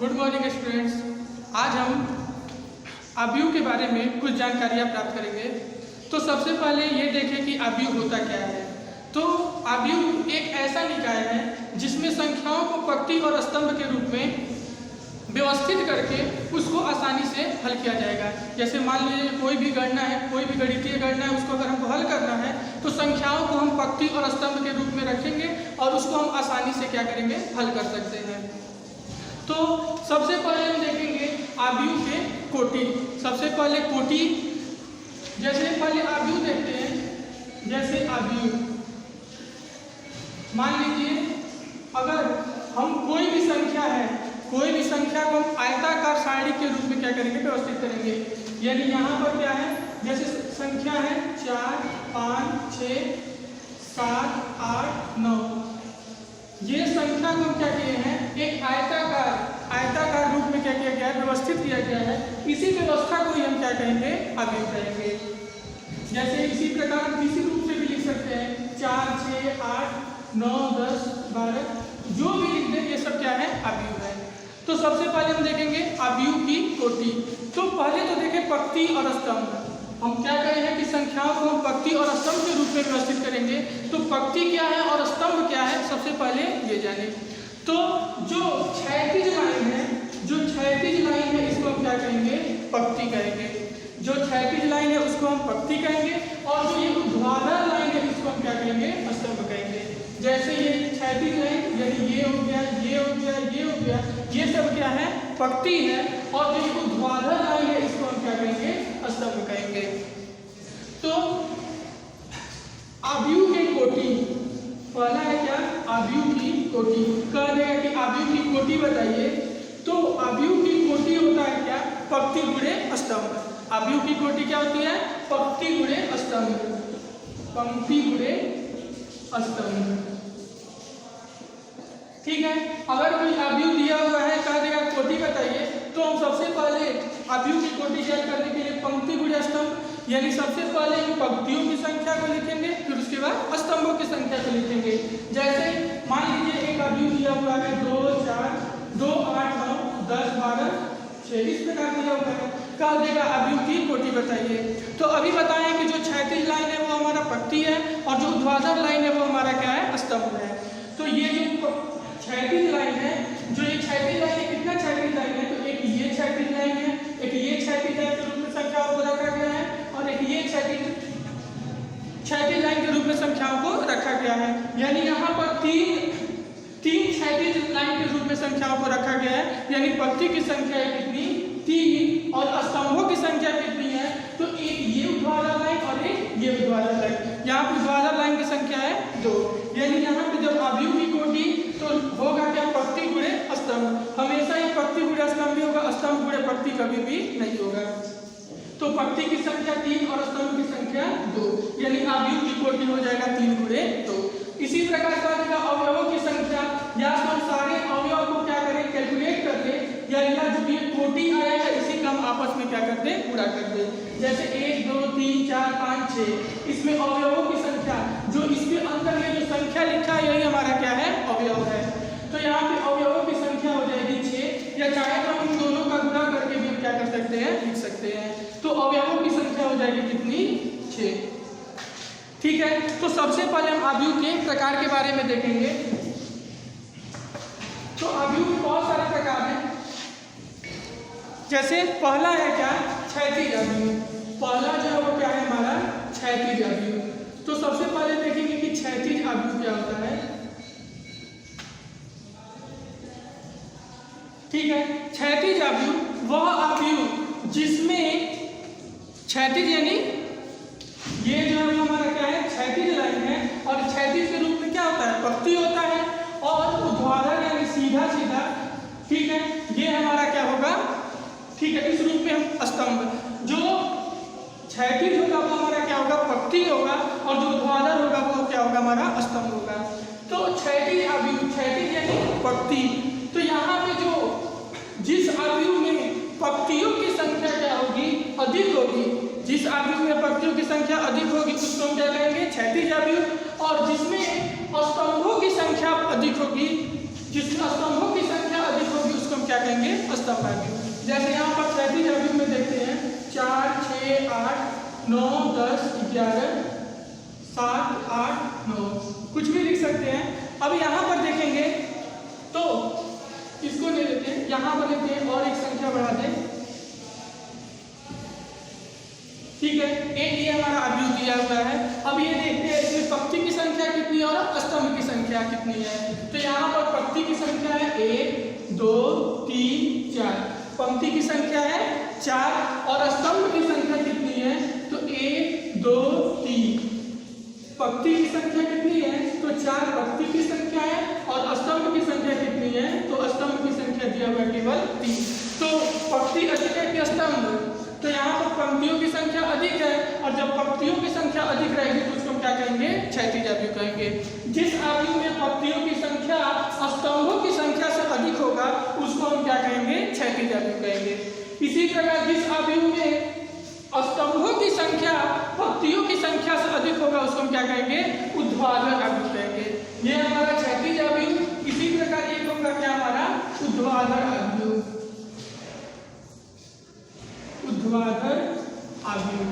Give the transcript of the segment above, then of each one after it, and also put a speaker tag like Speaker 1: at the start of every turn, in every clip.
Speaker 1: Good morning students. आज हम आव्यूह के बारे में कुछ जानकारियाँ प्राप्त करेंगे। तो सबसे पहले ये देखें कि आव्यूह होता क्या है। तो आव्यूह एक ऐसा निकाय है जिसमें संख्याओं को पंक्ति और स्तंभ के रूप में व्यवस्थित करके उसको आसानी से हल किया जाएगा। जैसे मान लीजिए कोई भी गणना है, कोई भी गणितीय गणना है, उसको अगर हमको हल करना है तो संख्याओं को हम पंक्ति और स्तंभ के रूप में रखेंगे और उसको हम आसानी से क्या करेंगे, हल कर सकते हैं। तो सबसे पहले हम देखेंगे आव्यूह के कोटि। सबसे पहले कोटि, जैसे पहले आव्यूह देखते हैं। जैसे आव्यूह मान लीजिए अगर हम कोई भी संख्या है, कोई भी संख्या को हम आयताकार सारणी के रूप में क्या करेंगे, व्यवस्थित करेंगे। यानी यहाँ पर क्या है, जैसे संख्या है 4, 5, 6, 7, 8, 9, ये संख्या को हम क्या किए हैं, एक आयताकार रूप में क्या किया गया है, व्यवस्थित किया गया है। इसी व्यवस्था को ही हम क्या कहेंगे, आव्यूह कहेंगे। जैसे इसी प्रकार किसी रूप से भी लिख सकते हैं 4, 6, 8, 9, 10, 12, जो भी लिख दें ये सब क्या है, आव्यूह है। तो सबसे पहले हम देखेंगे आव्यूह की कोटि। तो पहले तो देखें पंक्ति और स्तंभ। हम क्या करें हैं कि संख्याओं को हम पंक्ति और स्तंभ के रूप में व्यवस्थित करेंगे। तो पंक्ति क्या है और स्तंभ क्या है, सबसे पहले ये जाने। तो जो क्षैतिज लाइन है, इसको हम क्या कहेंगे, पंक्ति कहेंगे। जो क्षैतिज लाइन है उसको हम पंक्ति कहेंगे और जो ये ऊर्ध्वाधर लाइन है इसको हम क्या कहेंगे, स्तंभ कहेंगे। जैसे ये क्षैतिज लाइन, यानी ये हो गया, ये हो गया, ये हो गया, ये सब क्या है, पंक्ति है। और जो ऊर्ध्वाधर लाइन है इसको हम क्या कहेंगे, स्तंभ कहेंगे। तो आव्यूह की कोटि, पहला है क्या, आव्यूह की कोटि। कह देगा कि आव्यूह की कोटि बताइए। तो आव्यूह की कोटि होता है क्या, पंक्ति गुणे स्तंभ। आव्यूह की कोटि क्या होती है, पंक्ति गुणे स्तंभ, पंक्ति गुणे स्तंभ। ठीक है। अगर कोई आव्यूह दिया हुआ है, कह देगा कोटि बताइए, तो हम सबसे पहले आव्यूह की कोटि ज्ञात करने के लिए पंक्ति गुणे स्तंभ, यानी सबसे पहले हम पंक्तियों की संख्या को लिखेंगे, फिर उसके बाद स्तंभों की संख्या को लिखेंगे। जैसे मान लीजिए एक आव्यूह दिया हुआ है 2, 4, 2, 8, 9, 10, 12, 6, इस प्रकार दिया हुआ है। कह देगा आव्यूह की कोटि बताइए। तो अभी बताएं कि जो क्षैतिज लाइन है वो हमारा पंक्ति है और जो ऊर्ध्वाधर लाइन है वो हमारा क्या है, स्तंभ है। तो ये जो क्षैतिज लाइन है, जो ये क्षैतिज लाइन है, कितना क्षैतिज लाइन है, तो एक ये क्षैतिज लाइन है, एक ये क्षैतिज लाइन के रूप में संख्याओं को रखा गया है और एक ये क्षैतिज लाइन के रूप में संख्याओं को रखा गया है। यानी यहाँ पर तीन क्षैतिज लाइन के रूप में संख्याओं को रखा गया है। यानी पंक्ति की संख्या है कितनी, 3, और स्तंभों की संख्या कितनी है, तो एक ये ऊर्ध्वाधर लाइन और एक ये ऊर्ध्वाधर लाइन। यहाँ पर ऊर्ध्वाधर लाइन की संख्या है 2। यानी यहाँ पे जब आव्यूह की कोटि तो होगा क्या, पंक्ति गुणे स्तंभ। हमेशा ही पंक्ति गुणे स्तंभ ही होगा, स्तंभ गुणे पंक्ति कभी भी नहीं होगा। तो पंक्ति की संख्या 3 और स्तंभ की संख्या 2, यानी आव्यूह की कोटि हो जाएगा 3 गुणे 2। इसी प्रकार का अवयवों की संख्या, या तो हम सारे अवयवों को क्या करें, कैलकुलेट कर ले, या जो ये कोटि आएगा इसी का हम आपस में क्या कर दे, पूरा कर दे। जैसे 1, 2, 3, 4, 5, 6, इसमें अवयवों की संख्या, जो इसके अंदर ये जो संख्या लिखा है यही हमारा क्या है, अवयव है। तो यहाँ पे अवयवों की संख्या हो जाएगी 6, या चाहे तो हम इन दोनों का गुणा करके भी हम क्या कर सकते हैं, लिख सकते हैं। तो अवयवों की संख्या हो जाएगी कितनी, 6। ठीक है। तो सबसे पहले हम आव्यूह के प्रकार के बारे में देखेंगे। तो आव्यूह के बहुत सारे प्रकार हैं। जैसे पहला है क्या, क्षैतिज आव्यूह। पहला जो है वो क्या है हमारा, क्षैतिज आव्यूह। तो सबसे पहले देखेंगे कि क्षैतिज आव्यूह क्या होता है। ठीक है। क्षैतिज आव्यूह वह आव्यूह जिसमें क्षैतिज, यानी ये जो है हमारा क्या है, क्षैतिज लाइन है, और क्षैतिज के रूप में क्या होता है, पंक्ति होता है, और ऊर्ध्वाधर यानी सीधा सीधा। ठीक है। ये हमारा क्या होगा, ठीक है, इस रूप में हम स्तंभ। जो क्षैतिज होगा वो हमारा क्या होगा, पंक्ति होगा, और जो ऊर्ध्वाधर होगा वो क्या होगा, हमारा स्तंभ होगा। तो क्षैतिज आव्यूह, क्षैतिज यानी पंक्ति। तो यहाँ पे जो जिस आव्यूह में पंक्तियों की संख्या क्या होगी, अधिक होगी, जिस आव्यूह में पंक्तियों की संख्या अधिक होगी उसको हम क्या कहेंगे, क्षैतिज आव्यूह। और जिसमें स्तंभों की संख्या अधिक होगी, जिसमें स्तंभों की संख्या अधिक होगी उसको हम क्या कहेंगे स्तंभाव्यूह। जैसे यहाँ पर क्षैतिज अवयव में देखते हैं 4, 6, 8, 9, 10, 11, 7, 8, 9 कुछ भी लिख सकते हैं। अब यहाँ पर देखेंगे तो इसको ले लेते हैं, यहाँ पर लेते हैं और एक संख्या बढ़ा दें, ठीक है। ये हमारा अवयव दिया हुआ है। अब ये देखते हैं इसमें पंक्ति की संख्या कितनी है और स्तंभ की संख्या कितनी है। तो यहाँ पर पंक्ति की संख्या है 1, 2, 3, 4। पंक्ति की संख्या है 4 और स्तंभ की संख्या कितनी है तो 1, 2, 3। पंक्ति की संख्या कितनी है तो 4 पंक्ति की संख्या है और स्तंभ की संख्या कितनी है तो स्तंभ की संख्या दिया हुआ केवल 3। तो पंक्ति अधिक है कि स्तंभ, तो यहाँ पर पंक्तियों की संख्या अधिक है और जब पंक्तियों की संख्या अधिक रहेगी तो उसको हम क्या कहेंगे क्षैतिज अवयव कहेंगे। जिस अवयव में पंक्तियों की संख्या स्तंभों की संख्या से अधिक होगा उसको हम क्या कहेंगे क्षैतिज अवयव कहेंगे। इसी प्रकार जिस अवयव में स्तंभों की संख्या पंक्तियों की संख्या से अधिक होगा उसको हम क्या कहेंगे ऊर्ध्वाधर अवयव कहेंगे। ये हमारा क्षैतिज अवयव। इसी प्रकार एक होगा क्या हमारा ऊर्ध्वाधर अवयव, ऊर्ध्वाधर अवयव।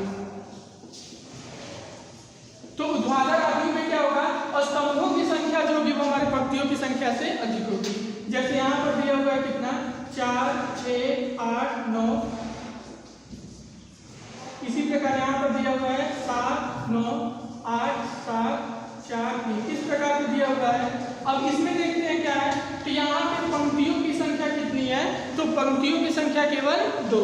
Speaker 1: तो ऊर्ध्वाधर अवयव में क्या होगा स्तंभों की संख्या जो होगी वो हमारे पंक्तियों की संख्या से अधिक होगी। जैसे यहाँ पर दिया हुआ है कितना 4, 6, 8, 9। इसी प्रकार यहाँ पर दिया हुआ है 7, 9, 8, 7, 4, 3 इस प्रकार से दिया हुआ है। अब इसमें देखते हैं क्या है तो यहाँ पे पंक्तियों की संख्या कितनी है तो पंक्तियों की संख्या केवल 2।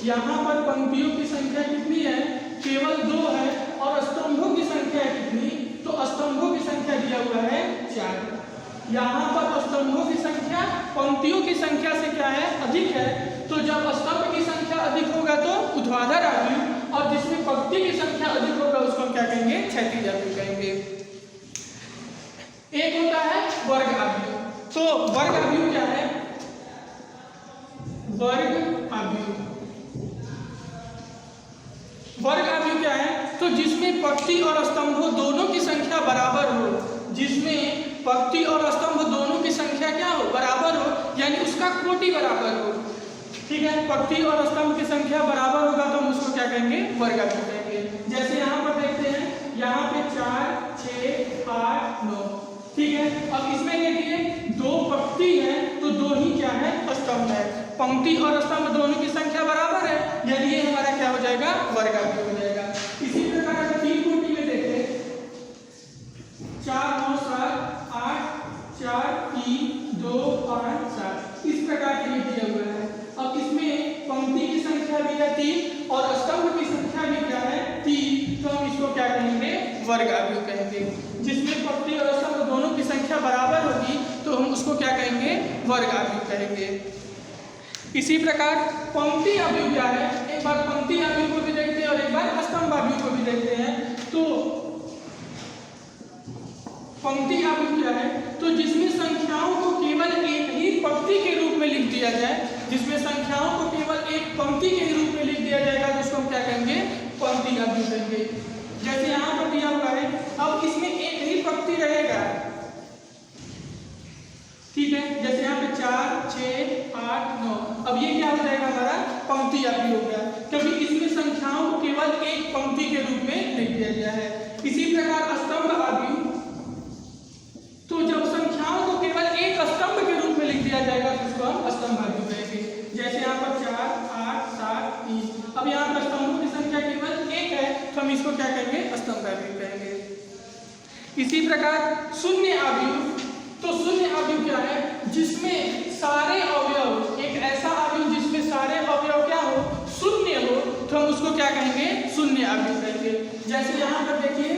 Speaker 1: यहाँ पर पंक्तियों की संख्या कितनी है केवल 2 है और स्तंभों की संख्या कितनी तो स्तंभों की संख्या दिया हुआ है 4। यहाँ पर स्तंभों की संख्या पंक्तियों की संख्या से क्या है अधिक है। तो जब स्तंभ की संख्या अधिक होगा तो ऊर्ध्वाधर अवयव और जिसमें पंक्ति की संख्या अधिक होगा उसको हम क्या कहेंगे क्षैतिज अवयव कहेंगे। एक होता है वर्ग अवयव। तो वर्ग अवयव क्या है वर्ग अवयव। वर्ग अवयव क्या है तो जिसमें पंक्ति और स्तंभ दोनों की संख्या बराबर हो, जिसमें पंक्ति और स्तंभ दोनों की संख्या क्या हो बराबर हो यानी उसका कोटि बराबर हो, ठीक है। पंक्ति और स्तंभ की संख्या बराबर होगा तो हम उसको क्या कहेंगे वर्ग अवयव कहेंगे। जैसे यहाँ पर देखते हैं यहाँ पे 4, 6, 8, 9, ठीक है। अब इसमें देखिए 2 पंक्ति है तो 2 ही क्या है स्तंभ है। पंक्ति और स्तंभ दोनों की संख्या बराबर है यानी ये हमारा क्या हो जाएगा वर्ग अवयव हो जाएगा। इसी प्रकार अगर 3 कोटि में देखें 4, 9, 7, 8, 4, 3, 2, 5, 7 इस प्रकार के लिए दिया हुआ है। अब इसमें पंक्ति की संख्या भी है 3 और स्तंभ की संख्या भी क्या है 3 तो हम इसको क्या कहेंगे वर्ग अवयव कहेंगे। जिसमें पंक्ति और स्तंभ दोनों की संख्या बराबर होगी तो हम उसको क्या कहेंगे वर्ग अवयव कहेंगे। इसी प्रकार पंक्ति अवयव क्या है एक बार पंक्ति अवयव को भी देखते हैं और एक बार स्तंभ अवयव को भी देखते हैं। तो पंक्ति अवयव क्या है तो जिसमें संख्याओं को केवल एक ही पंक्ति के रूप में लिख दिया जाए, जिसमें संख्याओं को केवल एक पंक्ति के रूप में लिख दिया जाएगा तो उसको हम क्या कहेंगे पंक्ति अवयव कहेंगे। जैसे यहाँ पर दिया हुआ है अब इसमें एक ही पंक्ति रहेगा, ठीक है। जैसे यहाँ पे 4, 6, 8, 9 अब ये क्या हो जाएगा हमारा पंक्ति अवयव हो गया क्योंकि इसमें संख्याओं को केवल एक पंक्ति के रूप में लिख दिया गया है। इसी प्रकार स्तंभ अवयव तो जब संख्याओं को केवल एक स्तंभ के रूप में लिख दिया जाएगा तो उसको हम स्तंभ अवयव कहेंगे। जैसे यहाँ पर 4, 8, 7, 3 अब यहाँ पर स्तंभों की संख्या केवल 1 है तो हम इसको क्या कहेंगे स्तंभ अवयव कहेंगे। इसी प्रकार शून्य अवयव तो शून्य अवयव क्या है जिसमें सारे अवयव एक ऐसा अवयव जिसमें सारे अवयव क्या हो शून्य हो तो हम उसको क्या कहेंगे शून्य अवयव कहेंगे। जैसे यहाँ पर देखिए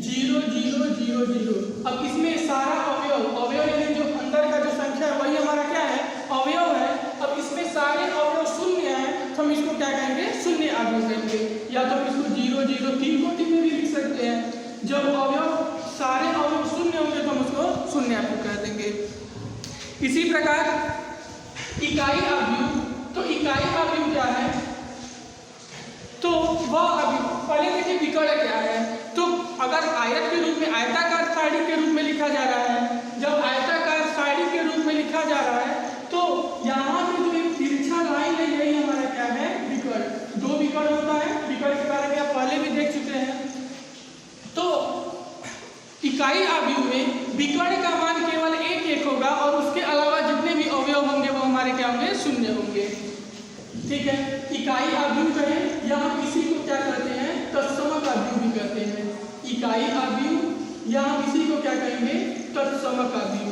Speaker 1: 0, 0, 0, 0 अब इसमें सारा अवयव यानी जो अंदर का जो संख्या है वही हमारा क्या है अवयव है। अब इसमें सारे अवयव शून्य है तो हम इसको क्या कहेंगे शून्य अवयव कहेंगे। या तो हम इसको 0, 0, 3 कोटि में भी लिख सकते हैं। जब अवयव सारे अवयव शून्य होंगे तो हम उसको शून्य अवयव कह देंगे। इसी प्रकार इकाई अवयव तो इकाई अवयव क्या है तो वह अवयव पहले देखिए विकर्ण क्या है तो अगर आयत के रूप में आयताकार सारणी के रूप में लिखा जा रहा है, जब आयताकार सारणी के रूप में लिखा जा रहा है तो यहाँ पे होंगे, शून्य होंगे। ठीक है, इकाई अवयव कहें या हम इसी को क्या कहते हैं, तत्समक अवयव भी कहते हैं। इकाई अवयव या हम इसी को क्या कहेंगे, तत्समक अवयव।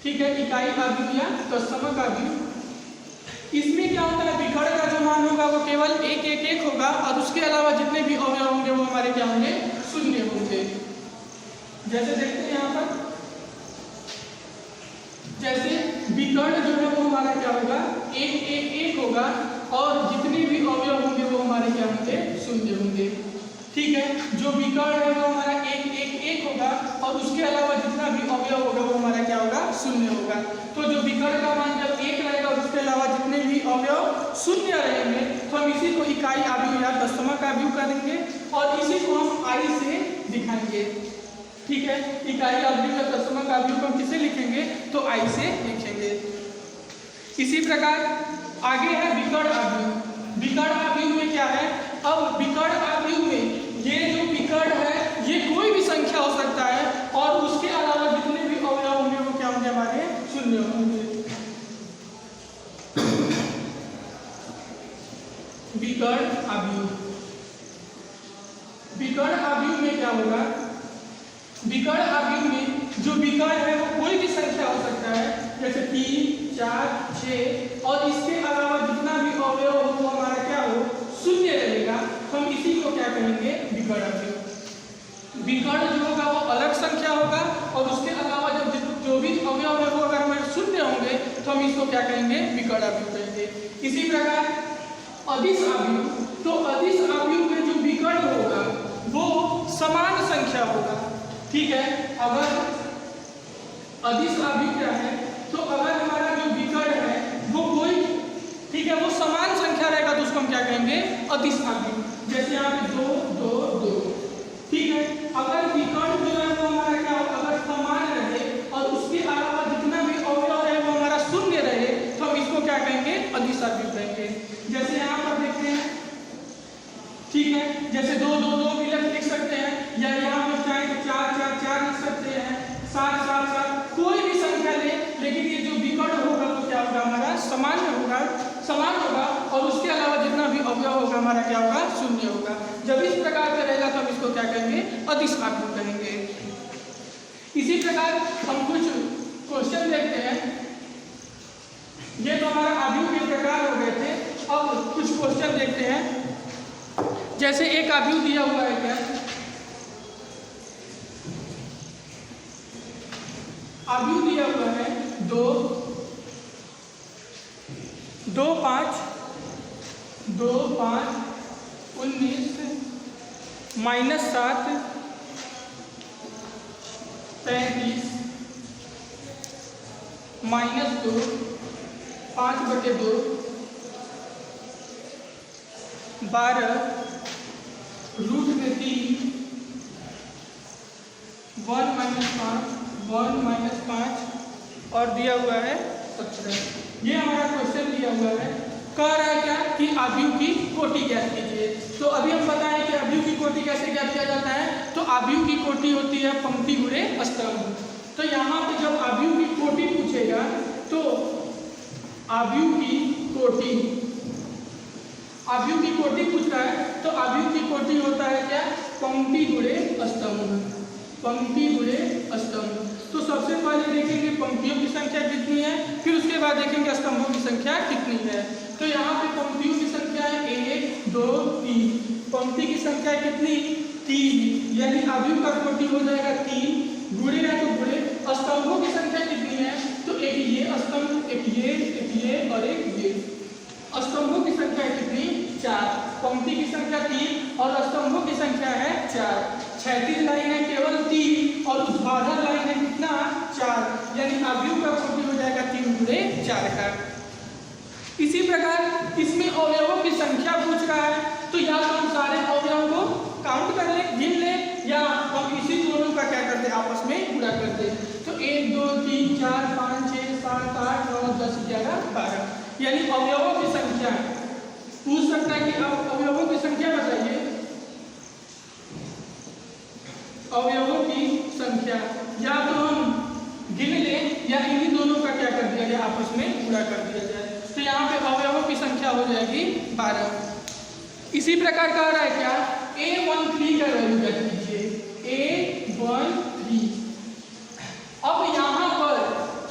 Speaker 1: ठीक है, इकाई अवयव या तत्समक अवयव। इसमें क्या होता है, विकर्ण का जो मान होगा वो केवल एक एक एक होगा और उसके अलावा जितने भी अवयव होंगे वो हमारे क्या होंगे, शून्य होंगे। जैसे देखते हैं यहाँ पर, जैसे विकर्ण जो है वो हमारा क्या होगा, एक एक एक होगा और जितने भी अवयव होंगे वो हमारे क्या होंगे, शून्य होंगे। ठीक है, जो विकर्ण है वो हमारा एक एक एक होगा और उसके अलावा जितना भी अवयव होगा वो हमारा क्या होगा, शून्य होगा। तो जो विकर्ण का मान जब एक रहेगा और उसके अलावा जितने भी अवयव शून्य रहेंगे तो हम इसी को इकाई अवयव या तत्समक अवयव करेंगे और इसी को हम आई से दिखाएंगे। ठीक है, इकाई अवयव या तत्समक अवयव को हम किसे लिखेंगे, तो आई से लिखेंगे। इसी प्रकार आगे है विकर्ण अवयव। विकर्ण अवयव में क्या है, अब विकर्ण अवयव में ये जो विकर्ण है ये कोई भी संख्या हो सकता है और उसके अलावा जितने भी अवयव होंगे वो क्या होंगे, हमारे शून्य होंगे। विकर्ण अवयव, विकर्ण अवयव में क्या होगा, विकर्ण अवयव में जो विकर्ण है वो कोई भी संख्या हो सकता है, जैसे 3, 4, 6 और इसके अलावा जितना भी अवयव हो वो हमारा क्या हो, शून्य रहेगा। हम इसी को क्या कहेंगे, विकर्ण अवयव। विकर्ण जो होगा वो अलग संख्या होगा और उसके अलावा जब जो भी अवयव है वो अगर हमारे शून्य होंगे तो हम इसको क्या कहेंगे, विकर्ण अवयव कहेंगे। इसी प्रकार अदिश अवयव, तो अदिश अवयव में जो विकर्ण होगा वो समान संख्या होगा। ठीक है, अगर अदिश अवयव क्या है, तो अगर हमारा जो विकर्ण है वो कोई, ठीक है, वो समान संख्या रहेगा तो उसको हम क्या कहेंगे, अदिश अवयव। जैसे यहाँ पे 2, 2, 2। ठीक है, अगर विकर्ण जो है वो हमारा क्या होगा, अगर समान रहे और उसके अलावा जितना भी अवयव है वो हमारा शून्य रहे तो हम इसको क्या कहेंगे, अदिश अवयव कहेंगे। जैसे यहाँ पर देखते हैं, ठीक है, जैसे 2, 2, 2 भी लिख सकते हैं या यहाँ पर चाहे तो 4, 4, 4 लिख सकते हैं, 7, 7, 7, कोई भी संख्या ले, लेकिन ये जो विकर्ण होगा वो क्या होगा, हमारा समान होगा और उसके अलावा जितना भी अवयव होगा हमारा क्या होगा, शून्य होगा। जब इस प्रकार का रहेगा तो हम इसको क्या कहेंगे, अदिश अवयव कहेंगे। इसी प्रकार हम कुछ क्वेश्चन देखते हैं। ये तो हमारा अवयव के प्रकार हो गए थे, अब कुछ क्वेश्चन देखते हैं। जैसे एक अवयव दिया हुआ है, क्या अवयव दिया हुआ है, 2, 2, 5, 2, 5, 19, -7, 35, -2, 5/2, 12, √3, 1 - 5, 1 - 5 और दिया हुआ है 17। ये हमारा क्वेश्चन दिया हुआ है। कह रहा है क्या कि अवयव की कोटि ज्ञात कीजिए। तो अभी हम बताएं कि अवयव की कोटि कैसे ज्ञात किया जाता है। तो अवयव की कोटि होती है पंक्ति गुणे स्तंभ। तो यहाँ पे जब अवयव की कोटि पूछेगा तो अवयव की कोटि पूछ रहा है तो अवयव की कोटि होता है क्या, पंक्ति गुणे स्तंभ, पंक्ति गुणे स्तंभ। तो सबसे पहले देखेंगे पंक्तियों की संख्या कितनी है, फिर उसके बाद देखेंगे स्तंभों की संख्या कितनी है। तो यहाँ पे पंक्तियों की संख्या है 1, 2, 3। पंक्ति की संख्या कितनी, 3, यानी अवयव का कोटि हो जाएगा 3, गुणे है तो गुणे। स्तंभों की संख्या कितनी है, तो एक ये स्तंभ, एक ये और एक ये। स्तंभों की संख्या कितनी, 4। पंक्ति की संख्या 3 और स्तंभों की संख्या है 4। क्षैतिज लाइन है केवल 3 और ऊर्ध्वाधर लाइन है कितना, 4, यानी अवयव का कोटि हो जाएगा 3 गुणे 4 का। इसी प्रकार इसमें अवयवों की संख्या पूछ रहा है तो या तो हम सारे अवयवों को काउंट कर ले, गिन ले, या हम इसी दोनों का क्या करते आपस में गुणा करते। तो 1, 2, 3, 4, 5, 6, 7, 8, 9, 10, 11, 12, यानी अवयवों की संख्या। पूछ सकता है कि आप अवयवों की संख्या बताइए। अवयवों की संख्या या तो हम या इन्हीं दोनों का क्या कर दिया जाए, आपस में पूरा कर दिया जाए। तो यहाँ पे अवयवों की संख्या हो जाएगी 12। इसी प्रकार कह रहा है क्या, A13 का वैल्यू ज्ञात कीजिए, A13। अब यहाँ पर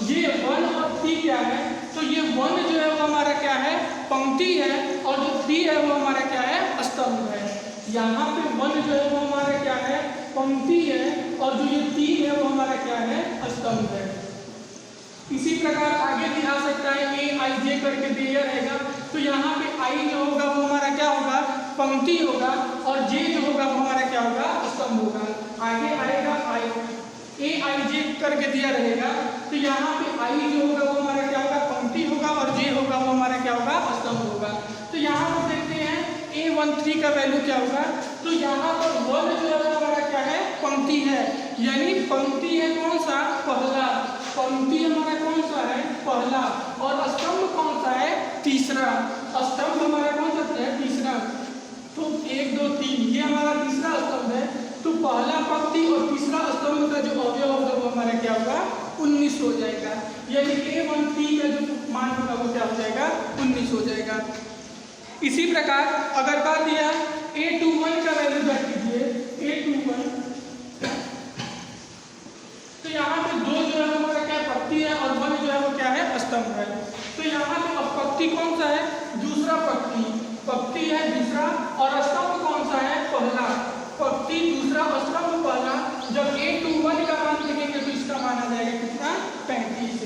Speaker 1: ये 1 और 3 क्या है, तो ये 1 जो है वो हमारा क्या है, पंक्ति है, और जो 3 है वो हमारा क्या है, स्तंभ है। यहाँ पे 1 जो है वो हमारा क्या है, पंक्ति है, और जो ये 3 है वो हमारा क्या है, स्तंभ है। इसी प्रकार आगे भी आ सकता है, AIJ करके दिया रहेगा, तो यहाँ पे I जो होगा वो हमारा क्या होगा, पंक्ति होगा, और J जो होगा वो हमारा क्या होगा, स्तंभ होगा। आगे आएगा AIJ करके दिया रहेगा, तो यहाँ पे I जो होगा वो हमारा क्या होगा, पंक्ति होगा, और J होगा वो हमारा क्या होगा, स्तंभ होगा। तो यहाँ पर देखते हैं A13 का वैल्यू क्या होगा, तो यहाँ पर 1 जो है वो हमारा क्या है, पंक्ति है, यानी पंक्ति है कौन सा, पहला, पंक्ति हमारा कौन सा है, पहला, और स्तंभ कौन सा है, तीसरा। स्तंभ हमारा कौन सा है, तीसरा। तो 1 2 3 ये हमारा तीसरा स्तंभ है, तो पहला पंक्ति और तीसरा स्तंभ का जो अवयव होगा वो हमारा क्या होगा, 19 हो जाएगा। यानी A13 का जो मान होगा वो क्या हो जाएगा, 19 हो जाएगा। इसी प्रकार अगर बात दिया A21 का वैल्यू ज्ञात कीजिए, A21, तो यहाँ पे 2 जो है हमारा क्या पक्ति है, और 1 जो है वो क्या है, स्तंभ है। तो यहाँ पे अब पक्ति कौन सा है, दूसरा पक्ति, पक्ति है दूसरा, और स्तंभ कौन सा है, पहला। पक्ति दूसरा, स्तंभ पहला। जब A21 का मान लिखेंगे तो इसका मान आ जाएगा कितना, 35।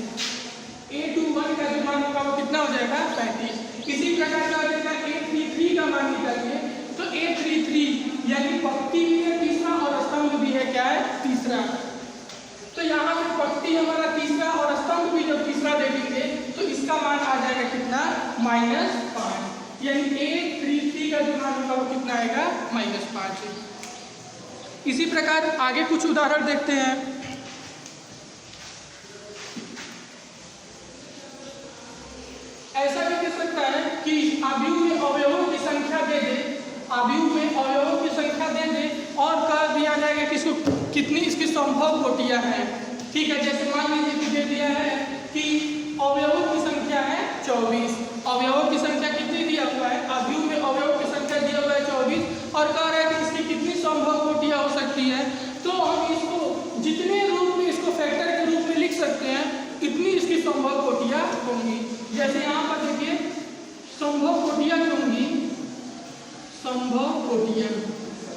Speaker 1: A21 का जो मान होगा वो कितना हो जाएगा, 35। इसी प्रकार का A33 का मान निकालिए, तो A33 यानी पक्ति भी है तीसरा, और स्तंभ भी है क्या है, तीसरा। तो यहाँ पे पक्ति हमारा तीसरा और स्तंभ भी जब तीसरा देखेंगे तो इसका मान आ जाएगा कितना, -5। यानी A33 का जो मान होगा वो कितना आएगा, -5। इसी प्रकार आगे कुछ उदाहरण देखते हैं। ऐसा भी कह सकता है कि आव्यूह में अवयवों की संख्या दे दे, आव्यूह में अवयवों की संख्या दे दे, और कह दिया जाएगा कि इसको कितनी इसकी संभव कोटियां हैं। ठीक है, जैसे मान लीजिए कि दे दिया है कि अवयवों की संख्या है 24, अवयवों की संख्या कितनी दिया हुआ है, आव्यूह में अवयवों की संख्या दिया हुआ है 24, और कह रहा है कि इसकी कितनी संभव कोटियां हो सकती है। तो हम इसको जितने रूप में इसको फैक्टर के रूप में लिख सकते हैं, इतनी इसकी संभव कोटियां होंगी। जैसे यहाँ पर देखिए संभव कोटियां होंगी, संभव कोटियां,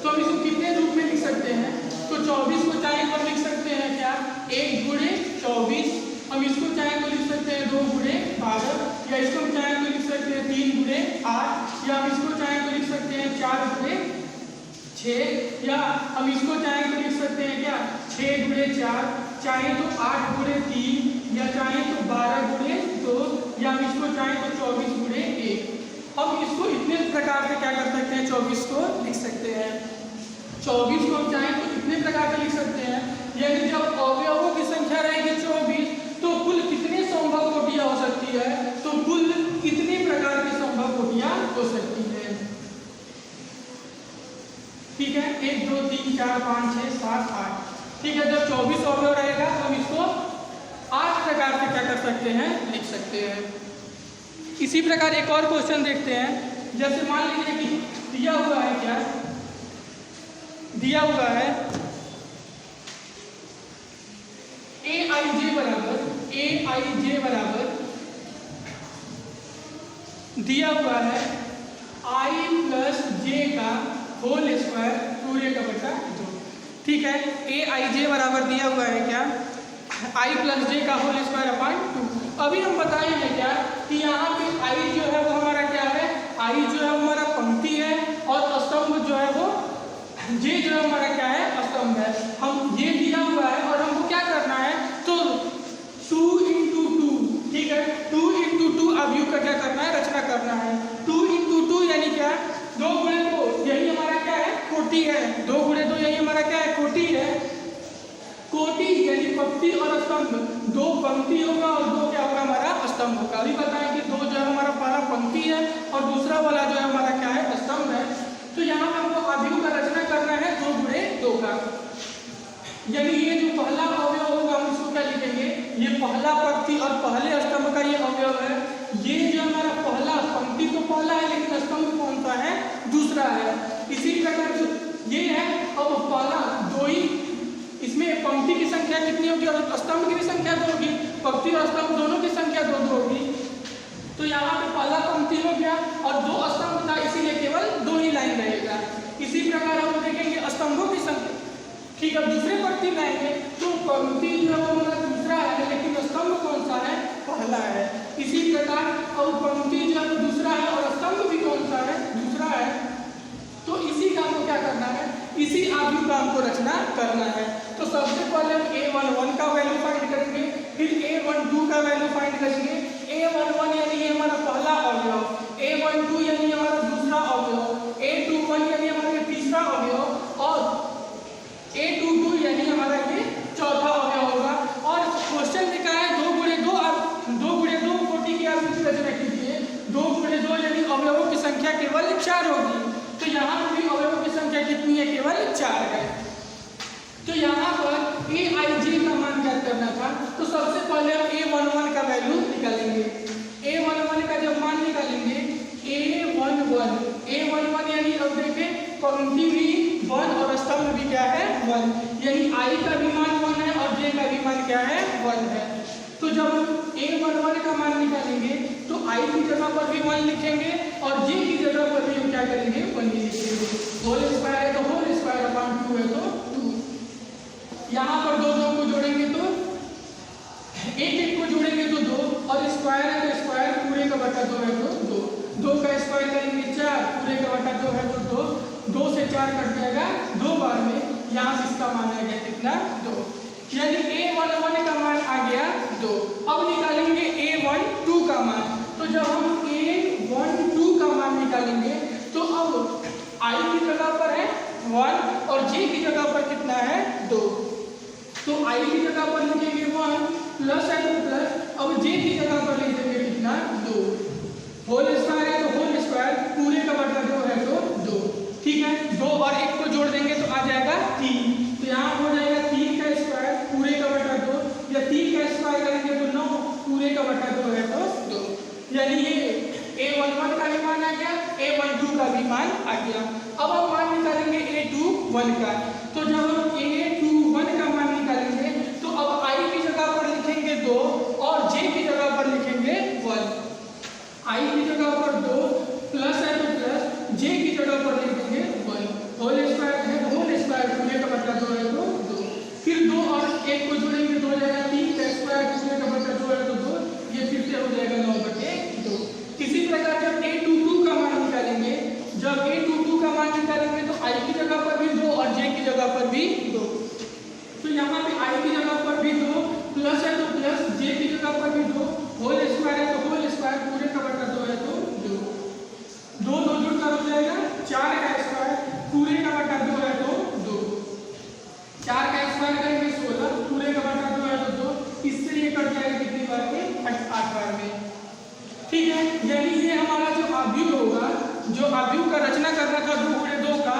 Speaker 1: तो हम इसको कितने रूप में लिख सकते हैं, तो 24 को चाहे तो लिख सकते हैं क्या, 1 गुणे 24, हम इसको चाहे तो लिख सकते हैं 2 गुणे 12, या इसको हम चाहे तो लिख सकते हैं 3 गुणे 8, या हम इसको चाहे तो लिख सकते हैं 4 गुणे 6, या हम इसको चाहे तो लिख सकते हैं क्या, 6 गुणे 4, चाहे तो 8 गुणे 3, या चाहे तो 12 गुणे 2, या हम इसको चाहे तो 24 गुणे 1। हम इसको इतने प्रकार से क्या कर सकते हैं, 24 को लिख सकते हैं। 24 को हम चाहें तो इतने प्रकार से लिख सकते हैं, यानी जब अवयवों की संख्या रहेगी 24, तो कुल कितने संभव कोटियां हो सकती है, तो कुल कितने प्रकार की संभव कोटियां हो सकती है। ठीक है, 1 2 3 4 5 6 7 8। ठीक है, जब 24 अवयव रहेगा तो हम इसको 8 प्रकार से क्या कर सकते हैं, लिख सकते हैं। इसी प्रकार एक और क्वेश्चन देखते हैं। जैसे मान लीजिए कि दिया हुआ है क्या, दिया हुआ है AIJ बराबर दिया हुआ है I + J का होल स्क्वायर पूरे का बटा 2। ठीक है, AIJ बराबर दिया हुआ है क्या, I + J का होल स्क्वायर अपॉन 2। अभी हम बताए हैं क्या कि यहाँ पे I जो है वो हमारा क्या है, I जो है हमारा पंक्ति है, और स्तंभ जो है वो J जो है हमारा क्या है, स्तंभ है। हम ये दिया हुआ है और हमको क्या करना है, तो 2 × 2, ठीक है, 2 × 2 अवयव का क्या करना है, रचना करना है। 2 × 2 यानी क्या, 2 गुणे 2 यही हमारा क्या है, कोटि है। 2 गुणे 2 यही हमारा क्या है, कोटि है। कोटि यानी पंक्ति और स्तंभ, 2 पंक्ति होगा और 2 क्या होगा, हमारा स्तंभ होगा। अभी बताएं कि 2 जो है हमारा पहला पंक्ति है और दूसरा वाला जो है हमारा क्या है, स्तंभ है। तो यहाँ पे हमको अवयव का रचना करना है 2 गुणे 2 का, यानी ये जो पहला अवयव होगा हम इसको क्या लिखेंगे, ये पहला पंक्ति की संख्या कितनी होगी और स्तंभ की भी संख्या 2 होगी, पंक्ति और स्तंभ दोनों की संख्या 2 होगी। तो यहाँ पे पहला पंक्ति हो गया और 2 स्तंभ था, इसीलिए केवल 2 ही लाइन रहेगा। इसी प्रकार हम देखेंगे स्तंभों की संख्या। ठीक है, दूसरे पंक्ति में आएंगे तो पंक्ति जो है वो हमारा दूसरा है, लेकिन स्तंभ कौन सा है, पहला है। इसी प्रकार अब पंक्ति जो है वो दूसरा है और स्तंभ भी कौन सा है, दूसरा है। तो इसी काम को क्या करना है, इसी आव्यूह काम को रचना करना है। तो सबसे पहले हम a11 का वैल्यू फाइंड करेंगे, फिर a12 का वैल्यू फाइंड करेंगे। a11 यानी ये हमारा पहला अवयव, a12 यानी हमारा दूसरा अवयव, a21 यानी हमारा तीसरा अवयव और a22 यानी हमारा ये चौथा अवयव होगा। और क्वेश्चन लिखा है 2 गुणे 2 कोटि की आव्यूह की रचना कीजिए। 2 गुणे 2 यानी अवयवों की संख्या केवल 4 होगी। तो यहाँ भी अवयवों की संख्या कितनी है, केवल 4 है। तो यहाँ पर aij का मान ज्ञात करना था, तो सबसे पहले हम a11 का वैल्यू निकालेंगे। a11 का जब मान निकालेंगे a11 यानी अब देखें पंक्ति भी 1 और स्तंभ भी क्या है, 1, यानी i का भी मान 1 है और j का भी मान क्या है, 1 है। तो जब हम a11 का मान निकालेंगे तो i की जगह पर भी 1 लिखेंगे और j की जगह पर भी हम क्या करेंगे, 1 ही लिखेंगे। होल स्क्वायर है तो होल स्क्वायर अपॉन 2 है तो 2। यहाँ पर 2 को जोड़ेंगे तो 1 को जोड़ेंगे तो 2 और स्क्वायर है तो स्क्वायर पूरे का बटा 2 है तो 2 का स्क्वायर करेंगे 4, पूरे का बटा 2 है तो 2 से 4 कट जाएगा 2 बार में। यहाँ से इसका मान आ गया कितना, 2, यानी a11 का मान आ गया 2। अब निकालेंगे a12 का मान। तो जब हम a12 का मान निकालेंगे तो अब i की जगह पर है 1 और j की जगह पर कितना है, 2। तो i की जगह पर लिखेंगे 1 प्लस है तो प्लस, अब j की जगह पर लिख देंगे कितना, 2। होल स्क्वायर है तो होल स्क्वायर पूरे का बटा 2 है तो 2। ठीक है, 2 और 1 को जोड़ देंगे तो आ जाएगा 3। तो यहाँ हो जाएगा 3 का स्क्वायर पूरे का बटा 2, या 3 का स्क्वायर करेंगे तो 9 पूरे का बटा 2 है तो 2। यानी ये a11 का भी मान आ गया, a12 का भी मान आ गया। अब हम मान निकालेंगे a21 का। तो जब हम a21 का मान निकालेंगे तो अब i की जगह पर लिखेंगे 2 और j की जगह पर लिखेंगे 1। i की जगह पर 2 प्लस है तो प्लस, j की जगह पर लिखेंगे 1। होल स्क्वायर है तो होल स्क्वायर पूरे का बटा 2 है तो 2। फिर 2 और 1 को जोड़ेंगे तो हो जाएगा 3 का स्क्वायर पूरे का बटा 2 है तो 2, ये फिर से हो जाएगा 9/2। इसी प्रकार जब a22 का मान निकालेंगे, जब a22 का मान निकालेंगे तो i की जगह पर भी 2 और j की जगह पर भी 2। तो यहाँ पे i की जगह पर भी 2 प्लस है तो प्लस, j की जगह पर भी 2, होल स्क्वायर है तो होल स्क्वायर पूरे का बटा 2 है तो 2। 2 जुड़कर हो जाएगा 4 का स्क्वायर पूरे का बटा 2 है तो 2। 4 का स्क्वायर करेंगे 16 पूरे का बटा 2 है तो 2। इससे ये कट जाएगा कितनी बार में, 8 बार में। ठीक है, यानी ये हमारा जो आव्यूह होगा, जो आव्यूह का रचना करना था 2 गुणे 2 का।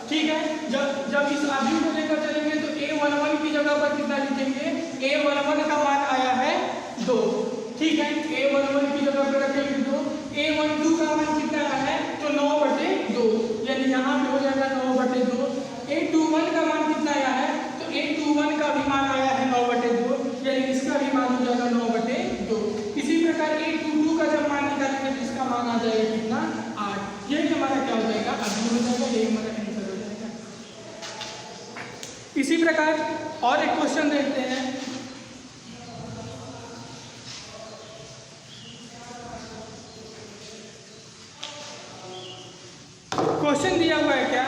Speaker 1: ठीक है, जब इस आव्यूह को लेकर चलेंगे तो a11 की जगह पर कितना लिखेंगे, a11 का मान आया है 2। ठीक है, a11 की जगह पर रखेंगे 2, a12 का मान कितना आया है तो 9/2, यानी यहाँ पे हो जाएगा 9/2। a21 का मान कितना आया है तो a21 का भी मान आया है 9/2, यानी इसका भी मान हो जाएगा 9/2। इसी प्रकार a22 का जब मान निकालेंगे तो इसका मान आ जाएगा कितना, 8। ये हमारा क्या हो जाएगा, आव्यूह हो जाएगा, ये हमारा आंसर हो जाएगा। इसी प्रकार और एक क्वेश्चन देखते हैं। क्वेश्चन दिया हुआ है, क्या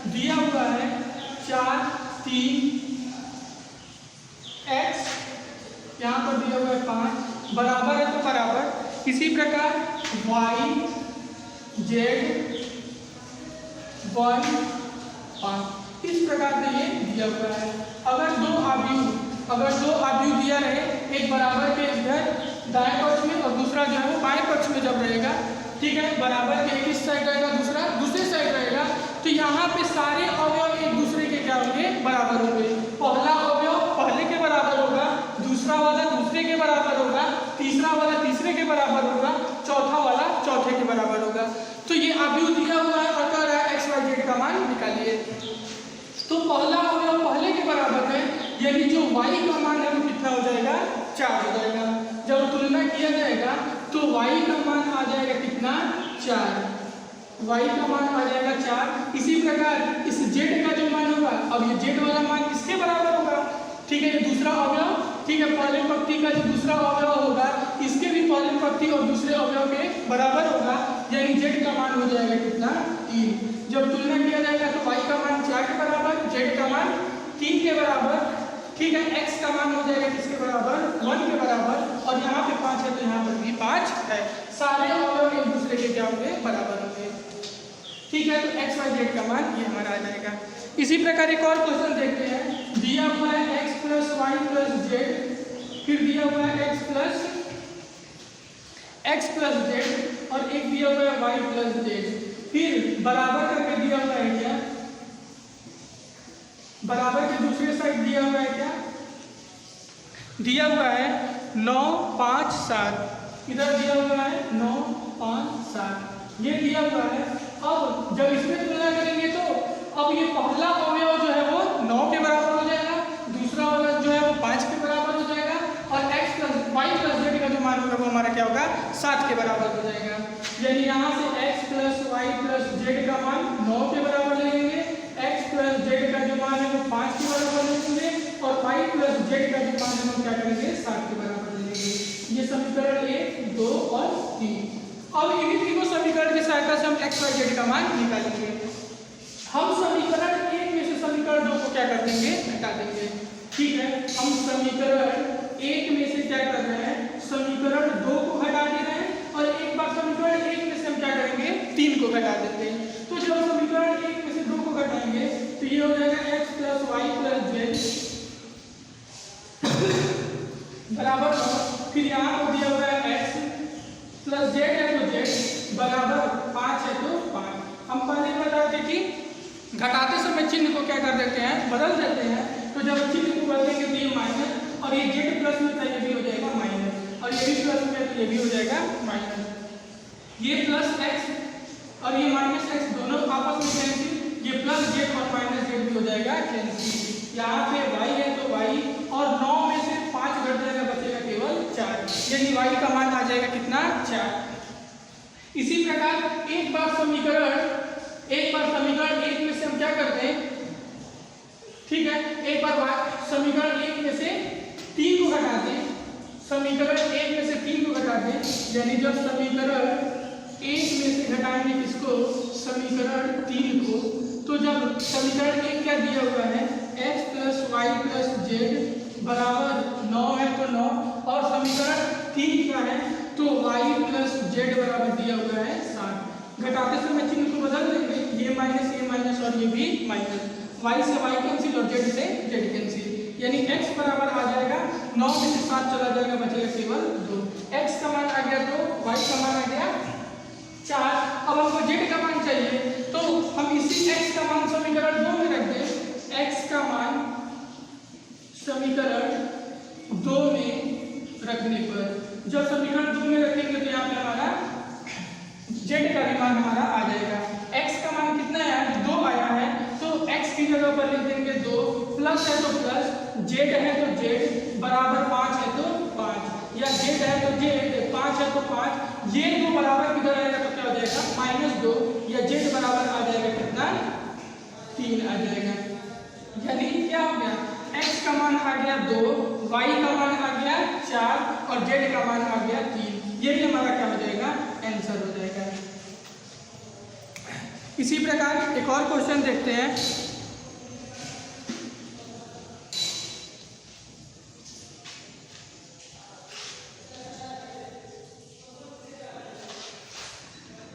Speaker 1: दिया हुआ है, 4 3 x, यहाँ पर दिया हुआ है 5, बराबर है तो बराबर। इसी प्रकार y z 1 5, इस प्रकार से ये दिया हुआ है। अगर दो आव्यूह दिया रहे, एक बराबर के इधर दाएं पक्ष में और दूसरा जो है वो बाएं पक्ष में जब रहेगा, ठीक है, बराबर के एक इस साइड रहेगा, दूसरा दूसरे साइड रहेगा, तो यहाँ पे सारे अवयव एक दूसरे के क्या होंगे, बराबर होंगे। पहला अवयव पहले के बराबर होगा, दूसरा वाला दूसरे के बराबर होगा, तीसरा वाला तीसरे के बराबर होगा, चौथा वाला चौथे के बराबर होगा। तो ये आव्यूह दिया हुआ है और कह रहा है x y z का मान निकालिए। तो पहला अवयव पहले के बराबर है यानी जो y का मान है वो कितना हो जाएगा 4 हो जाएगा। जब तुलना किया जाएगा तो y का मान आ जाएगा कितना 4, y का मान आ जाएगा 4। इसी प्रकार इस z का जो मान होगा, अब ये z वाला मान किसके बराबर होगा, ठीक है, ये दूसरा अवयव, ठीक है, पहले पंक्ति का जो दूसरा अवयव होगा इसके भी पहले पंक्ति और दूसरे अवयव के बराबर होगा, यानी z का मान हो जाएगा कितना 3। जब तुलना किया जाएगा तो y का मान 4 के बराबर, z का मान 3 के बराबर, ठीक है, x का मान हो जाएगा किसके बराबर 1 के बराबर, और यहाँ पे 5 है तो यहाँ पर भी 5 है। सारे अवयव एक दूसरे के क्या होंगे बराबर होंगे, ठीक है। तो x y z का मान ये हमारा आ जाएगा। इसी प्रकार एक और क्वेश्चन देखते हैं। दिया हुआ है x plus Y plus Z, फिर दिया हुआ है x प्लस जेड और एक दिया हुआ है y प्लस जेड, फिर बराबर करके दिया हुआ है क्या, बराबर के दूसरे साइड दिया हुआ है क्या, दिया हुआ है 9 5 7, इधर दिया हुआ है 9 5 7, ये दिया हुआ है। अब जब इसमें तुलना करेंगे तो अब ये पहला अवयव जो है वो 9 के बराबर हो जाएगा, दूसरा अवयव जो है वो 5 के बराबर हो जाएगा, और x plus Y plus Z का जो मान होगा वो हमारा क्या होगा 7 के बराबर हो जाएगा। यानी यहाँ से x plus Y plus Z का मान 9 के बराबर ले लेंगे, x प्लस जेड का जो मान है वो 5 के बराबर ले लेंगे, और y प्लस जेड का जो मान है वो क्या करेंगे 7 के बराबर ले लेंगे। ये समीकरण 1 2 और 3। अब इन्हीं तीनों समीकरण की सहायता से हम x y z का मान निकालेंगे। हम समीकरण 1 में से समीकरण 2 को क्या कर देंगे घटा देंगे, ठीक है। हम समीकरण 1 में से क्या कर रहे हैं, समीकरण 2 को घटा दे रहे हैं, और एक बार समीकरण 1 में से हम क्या करेंगे 3 को घटा देते हैं। तो जब समीकरण 1 में से 2 को घटाएंगे तो ये हो जाएगा x plus Y plus Z बराबर 9, फिर यहाँ पर दिया हुआ है x प्लस जेड है तो जेड बराबर 5 है तो 5। हम पहले बताए थे कि घटाते समय चिन्ह को क्या कर देते हैं बदल देते हैं, तो जब चिन्ह को बदलेंगे तो ये माइनस, और ये जेड प्लस में था ये भी हो जाएगा माइनस, और ये भी प्लस में तो ये भी हो जाएगा माइनस। ये प्लस एक्स और ये माइनस एक्स दोनों आपस में कैंसिल, ये प्लस जेड और माइनस जेड भी हो जाएगा कैंसिल। यहाँ पे y है तो y, और 9 में से 5 घट जाएगा, बचेगा केवल 4, यानी y का मान आ जाएगा कितना 4। इसी प्रकार एक बार समीकरण 1 में से हम क्या करते हैं, ठीक है, एक बार समीकरण 1 में से 3 को घटाते हैं, समीकरण 1 में से 3 को घटाते हैं, यानी जब समीकरण 1 में से घटाएंगे किसको समीकरण 3 को, तो जब समीकरण 1 क्या दिया हुआ है x plus Y plus Z बराबर 9 है तो 9, और समीकरण 3 क्या है तो y प्लस जेड बराबर दिया हुआ है 7। घटाते समय चिन्ह को बदल देंगे, ये माइनस और ये भी माइनस, y से y कैंसिल और z से z कैंसिल, यानी x बराबर आ जाएगा 9 में से 7 चला जाएगा, बचेगा केवल 2। x का मान आ गया 2, y का मान आ गया 4। अब हमको z का मान चाहिए, तो हम इसी x का मान समीकरण 2 में रख दें। x का मान समीकरण 2 में रखने पर, जब समीकरण 2 में रखेंगे तो यहाँ पे हमारा z का भी मान हमारा आ जाएगा। x का मान कितना है 2 आया है, तो x की जगह पर लिख देंगे 2, प्लस है तो प्लस, z है तो z बराबर 5 है तो 5, या z है तो z 5 है तो 5, ये 2 बराबर किधर आएगा तो क्या हो जाएगा -2, या z बराबर आ जाएगा कितना 3 आ जाएगा। यानी क्या हो गया x का मान आ गया 2, y का मान आ गया 4 और z का मान आ गया 3, यही हमारा क्या हो जाएगा आंसर हो जाएगा। इसी प्रकार एक और क्वेश्चन देखते हैं।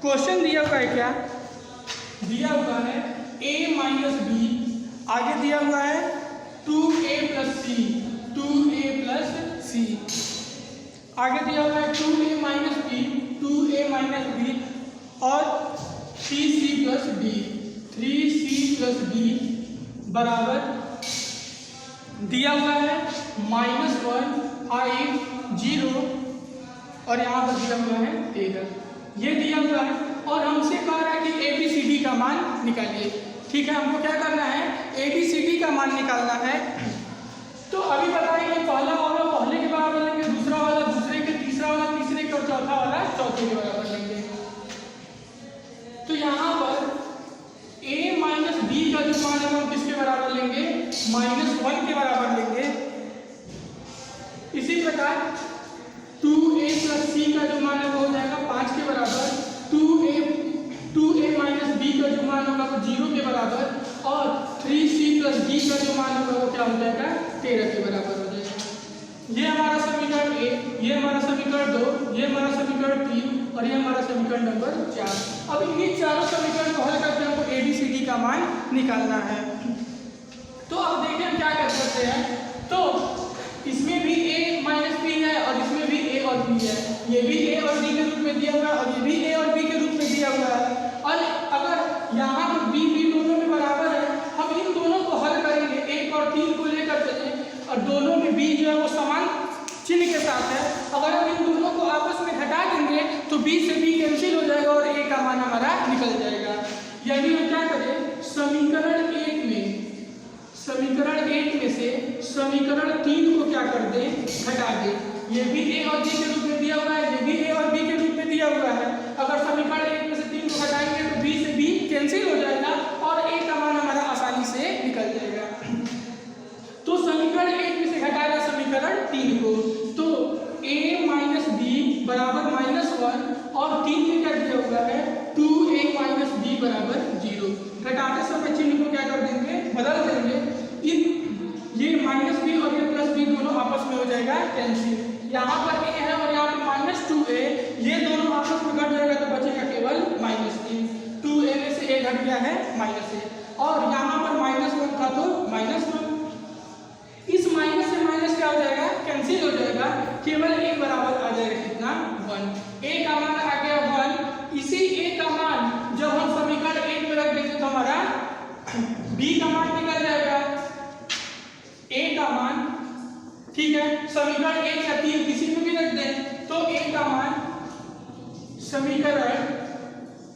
Speaker 1: क्वेश्चन दिया हुआ है क्या, दिया हुआ है a माइनस बी, आगे दिया हुआ है 2a प्लस सी, 2a प्लस सी, आगे दिया हुआ है 2a minus B, 2a minus B, और 3c plus D, 3c plus D बराबर दिया हुआ है -1 5 0, और यहाँ पर दिया हुआ है 13, ये दिया हुआ है, और हमसे कह रहा है कि ABCD का मान निकालिए। ठीक है, हमको क्या करना है ABCD का मान निकालना है। तो अभी बताएं कि पहला वाला पहले के बराबर लेंगे, दूसरा वाला दूसरे के, तीसरा वाला तीसरे के और चौथा वाला चौथे के बराबर लेंगे। तो यहाँ पर a माइनस b का जो मान है हम किसके बराबर लेंगे? -1 के बराबर लेंगे। इसी प्रकार 2a प्लस c का जो मान है वो हो जाएगा 5 के बराबर, 2a माइनस b का जो मान होगा वो 0 के बराबर, और 3c प्लस d का जो मान होगा वो क्या हो जाएगा? 13 के बराबर हो जाएगा। ये हमारा समीकरण 1, ये हमारा समीकरण 2, ये हमारा समीकरण 3 और ये हमारा समीकरण नंबर 4। अब इन्हीं चारों समीकरण को हल करके हमको ABCD का मान निकालना है। तो अब देखिए हम क्या कर सकते हैं। तो इसमें भी a माइनस b है और इसमें भी a और b है, ये भी a और b के रूप में दिया हुआ है और ये भी a और b के रूप में दिया हुआ है। और अगर यहाँ पर b दोनों में बराबर है, हम इन दोनों को हल करेंगे 1 और 3 को लेकर चले, और दोनों में b जो है वो समान चिन्ह के साथ है। अगर हम इन दोनों को आपस में घटा देंगे तो b से b कैंसिल हो जाएगा और a का मान हमारा निकल जाएगा। यानी हम क्या करें, समीकरण 1 में से समीकरण 3 को क्या कर दें? घटा दें। ये भी a और b के रूप में दिया हुआ है, ये भी a और b के रूप में दिया हुआ है। अगर समीकरण 1 में से 3 को घटाएंगे तो b से b कैंसिल हो जाएगा और a का मान हमारा आसानी से निकल जाएगा। तो समीकरण 1 में से घटाएगा समीकरण 3 को, तो a माइनस b बराबर -1 और 3 में क्या दिया हुआ है? 2a माइनस b बराबर 0। घटाते समय चिन्ह को क्या कर देंगे? बदल देंगे। ये माइनस b और ये प्लस b दोनों आपस में हो जाएगा कैंसिल। यहाँ पर a है और यहाँ पर -2a, ये दोनों आपस में घट जाएगा तो बचेगा केवल -3। 2a में से a घट गया है -a, और यहाँ पर -1 था तो -1। इस माइनस से माइनस क्या हो जाएगा? कैंसिल हो जाएगा। केवल a बराबर आ जाएगा कितना? 1। a का मान आ गया 1। इसी a का मान जब हम समीकरण 1 में रख देंगे तो हमारा b का मान निकल जाएगा। a का मान, ठीक है, समीकरण 1 या 3 किसी में भी रख दें तो a का मान समीकरण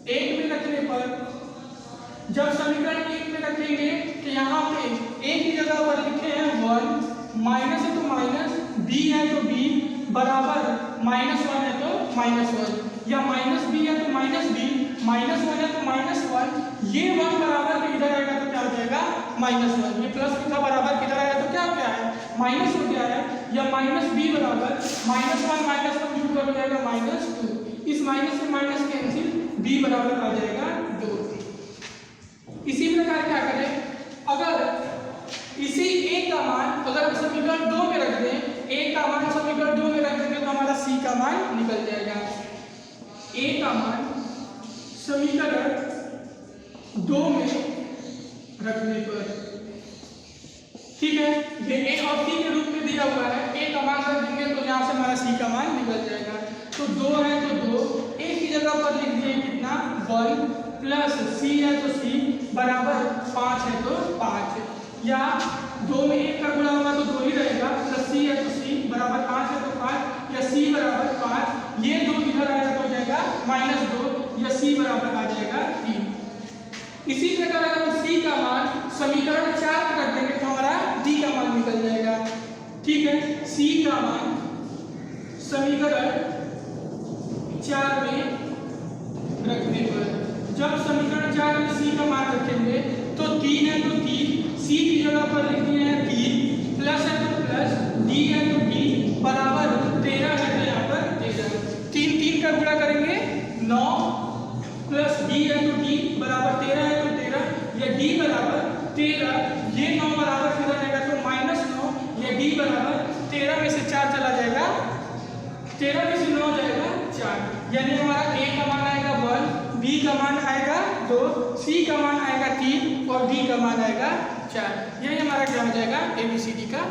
Speaker 1: 1 में रखने पर, जब समीकरण 1 में रखेंगे तो यहाँ पे a की जगह पर लिखे हैं 1, माइनस है तो माइनस, b है तो b बराबर, -1 है तो -1, या -b है तो -b, -1 है तो -1। ये 1 बराबर के इधर आएगा तो क्या हो जाएगा? -1। ये प्लस का बराबर किधर आएगा तो क्या है? माइनस हो गया है। या -b बराबर -1 जुड़ कर हो जाएगा -2। इस माइनस से माइनस कैंसिल, b बराबर आ जाएगा 2। इसी प्रकार क्या करें, अगर इसी a का मान अगर समीकरण 2 में रख दें, a का मान समीकरण 2 में रख देंगे तो हमारा c का मान निकल जाएगा। a का मान समीकरण 2 में रखने पर, ठीक है, ये a और c के रूप में दिया हुआ है, a का मान रख देंगे तो यहाँ से हमारा c का मान निकल जाएगा। तो 2 है तो 2, a की जगह पर लिख दिए कितना? 1 प्लस c है तो c बराबर 5 है तो 5, या 2 में 1 का गुणा होगा तो 2 ही रहेगा, प्लस c है तो c बराबर 5 है तो 5, या c बराबर 5, ये 2 इधर आएगा तो हो जाएगा -2, या c बराबर आ जाएगा 3। इसी प्रकार अगर हम c का मान समीकरण 4 में रख देंगे तो हमारा d का मान निकल जाएगा। ठीक है, c का मान समीकरण 4 में रखने पर, जब समीकरण 4 में c का मान रखेंगे तो 3 है तो 3, c की जगह पर लिख दिए हैं 3, प्लस है तो प्लस, d है तो d बराबर 13 है तो यहाँ पर 13, 3 का गुणा करेंगे 9 प्लस d है तो d बराबर 13 है तो 13, या d बराबर 13, ये 9 बराबर किधर जाएगा तो -9, या d बराबर 13 में से 4 चला जाएगा, 13 में से 9 जाएगा 4, यानी हमारा a का मान आएगा 1, b का मान आएगा 2, c का मान आएगा 3 और d का मान आएगा 4। यही हमारा क्या हो जाएगा? ABCD का